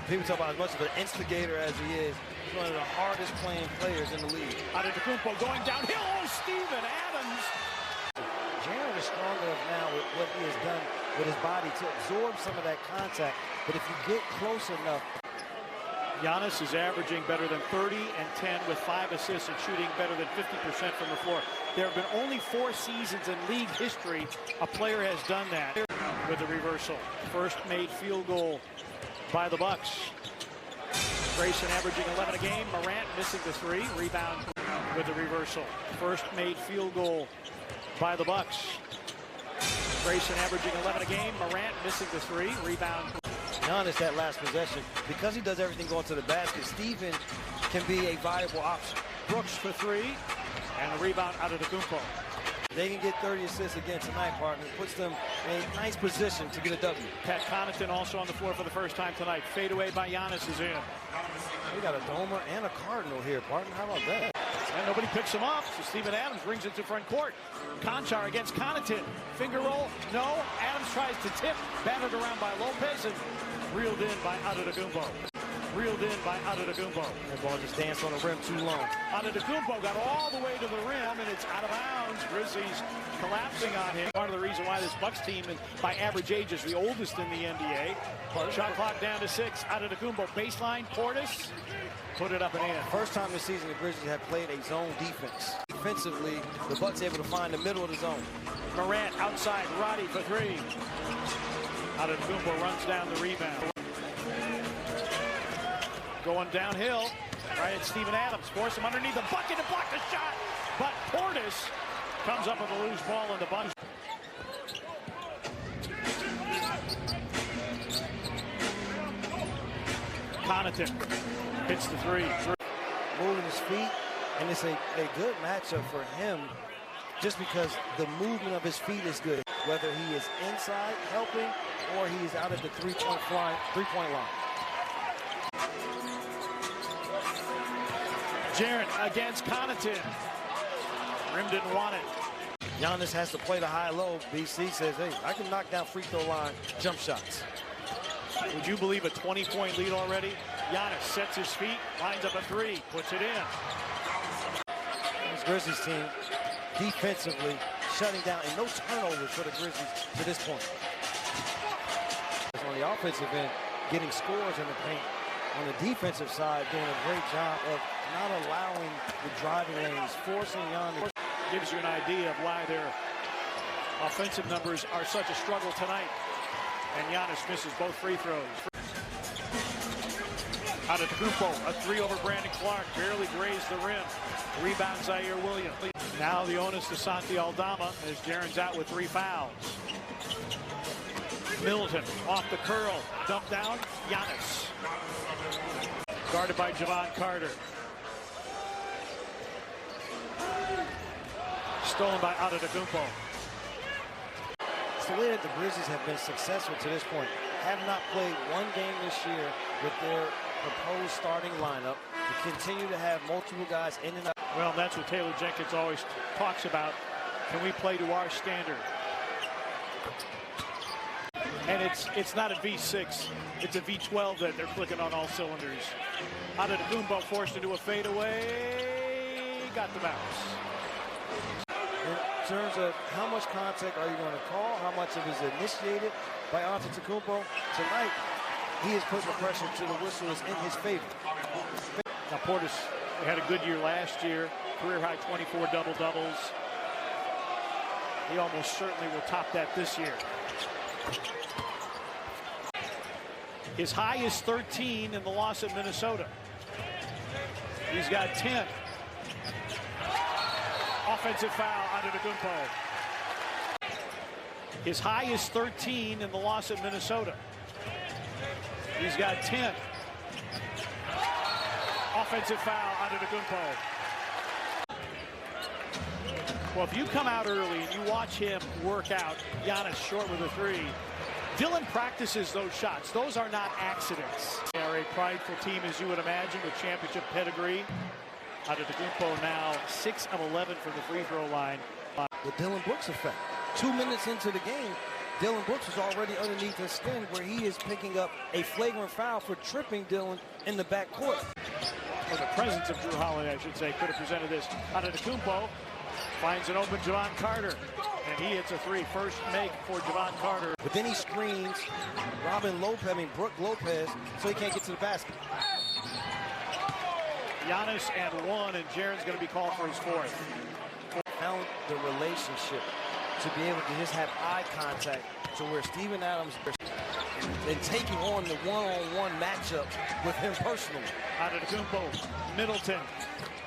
People talk about as much of an instigator as he is. He's one of the hardest playing players in the league. Antetokounmpo going downhill. Oh, Steven Adams. Jaren is strong enough now with what he has done with his body to absorb some of that contact. But if you get close enough. Giannis is averaging better than 30 and 10 with 5 assists and shooting better than 50% from the floor. There have been only 4 seasons in league history a player has done that with the reversal. First made field goal by the Bucks. Grayson averaging 11 a game. Morant missing the 3. Rebound with the reversal. First made field goal by the Bucks. Grayson averaging 11 a game. Morant missing the 3. Rebound. Giannis that last possession, because he does everything going to the basket, Steven can be a viable option. Brooks for 3, and a rebound out of Antetokounmpo. They can get 30 assists again tonight, partner. It puts them in a nice position to get a W. Pat Connaughton also on the floor for the first time tonight. Fadeaway by Giannis is in. We got a Domer and a Cardinal here, partner. How about that? And nobody picks him up, so Steven Adams brings it to front court. Conchar against Connaughton. Finger roll, no. Adams tries to tip, battered around by Lopez, and reeled in by Antetokounmpo. Reeled in by Antetokounmpo. That ball just danced on the rim too long. Antetokounmpo got all the way to the rim, and it's out of bounds. Grizzlies collapsing on him. Part of the reason why this Bucks team, by average age, is the oldest in the NBA. Shot clock down to 6. Antetokounmpo baseline. Portis put it up and in. First time this season the Grizzlies have played a zone defense. Defensively, the Bucks able to find the middle of the zone. Morant outside. Roddy for 3. Antetokounmpo runs down the rebound. Going downhill, right at Steven Adams. Force him underneath the bucket to block the shot. But Portis comes up with a loose ball in the bunch. Connaughton hits the 3. Moving his feet, and it's a good matchup for him just because the movement of his feet is good. Whether he is inside helping or he is out at the three-point line. Jaren against Connaughton. Rim didn't want it. Giannis has to play the high-low. BC says, hey, I can knock down free throw line jump shots. Would you believe a 20-point lead already? Giannis sets his feet, lines up a 3, puts it in. This Grizzlies team defensively shutting down, and no turnovers for the Grizzlies to this point. On the offensive end, getting scores in the paint. On the defensive side, doing a great job of not allowing the driving lanes, forcing Giannis. Gives you an idea of why their offensive numbers are such a struggle tonight. And Giannis misses both free throws. Antetokounmpo, a 3 over Brandon Clark, barely grazed the rim. Rebound Zaire Williams. Now the onus to Santi Aldama as Jaren's out with 3 fouls. Middleton off the curl, dumped down, Giannis. Guarded by Javon Carter. Stolen by Antetokounmpo. It's the way that the Grizzlies have been successful to this point. Have not played one game this year with their proposed starting lineup. To continue to have multiple guys in and out. Well, that's what Taylor Jenkins always talks about. Can we play to our standard? And it's not a V6, it's a V12 that they're clicking on all cylinders. Antetokounmpo forced into a fadeaway, got the bounce. In terms of how much contact are you going to call, how much of it is initiated by Antetokounmpo, tonight he is putting the pressure to the whistle is in his favor. Now Portis had a good year last year, career high 24 double-doubles. He almost certainly will top that this year. His high is 13 in the loss at Minnesota. He's got 10. Offensive foul, Antetokounmpo. His high is 13 in the loss at Minnesota. He's got 10. Offensive foul, Antetokounmpo. Well, if you come out early and you watch him work out, Giannis short with a 3. Dylan practices those shots. Those are not accidents. They are a prideful team, as you would imagine, with championship pedigree. Antetokounmpo now 6 of 11 from the free throw line. The Dylan Brooks effect. 2 minutes into the game, Dillon Brooks is already underneath his skin where he is picking up a flagrant foul for tripping Dillon in the backcourt. Or the presence of Drew Holiday, I should say, could have presented this. Antetokounmpo finds an open Javon Carter, and he hits a three. First make for Javon Carter. But then he screens Brooke Lopez, so he can't get to the basket. Giannis and one, and Jaren's going to be called for his fourth. Found the relationship to be able to just have eye contact to where Steven Adams and taking on the one-on-one matchup with him personally. Antetokounmpo, Middleton,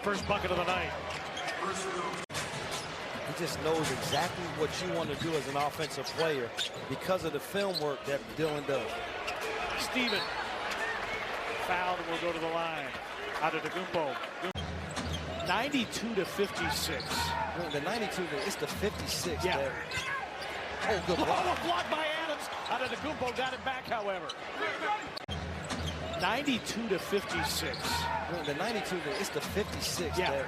first bucket of the night. He just knows exactly what you want to do as an offensive player because of the film work that Dillon does. Steven, fouled and will go to the line. Antetokounmpo, 92 to 56. The 92, it's the 56. Yeah. There. Oh, good block. Oh, blocked by Adams. Antetokounmpo got it back, however. 92 to 56. The 92, it's the 56. Yeah. There.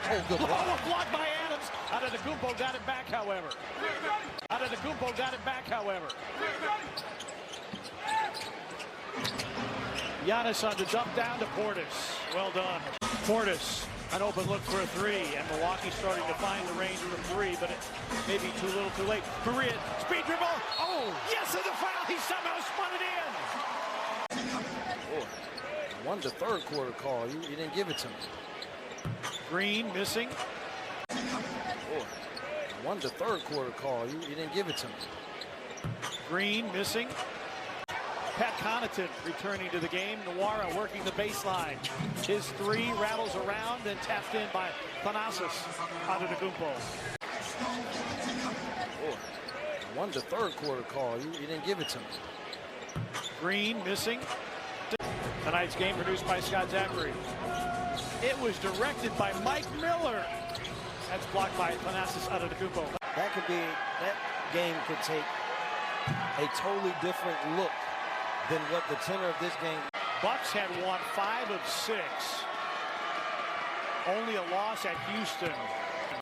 Oh, good block. Oh, blocked by Adams. Antetokounmpo got it back, however. Antetokounmpo got it back, however. Giannis on the dump down to Portis. Well done. Portis, an open look for a three, and Milwaukee starting to find the range from three, but it may be too little too late. Faria, speed dribble. Oh, yes, and the foul. He somehow spun it in. Oh, won the third quarter call. You didn't give it to me. Green missing. Oh, won the third quarter call. You didn't give it to me. Green missing. Pat Connaughton returning to the game. Nwara working the baseline. His three rattles around and tapped in by Thanasis Antetokounmpo. Oh, won the third quarter call. You didn't give it to me. Green missing. Tonight's game produced by Scott Zachary. It was directed by Mike Miller. That's blocked by Thanasis Antetokounmpo. That game could take a totally different look than what the tenor of this game. Bucks had won 5 of 6. Only a loss at Houston.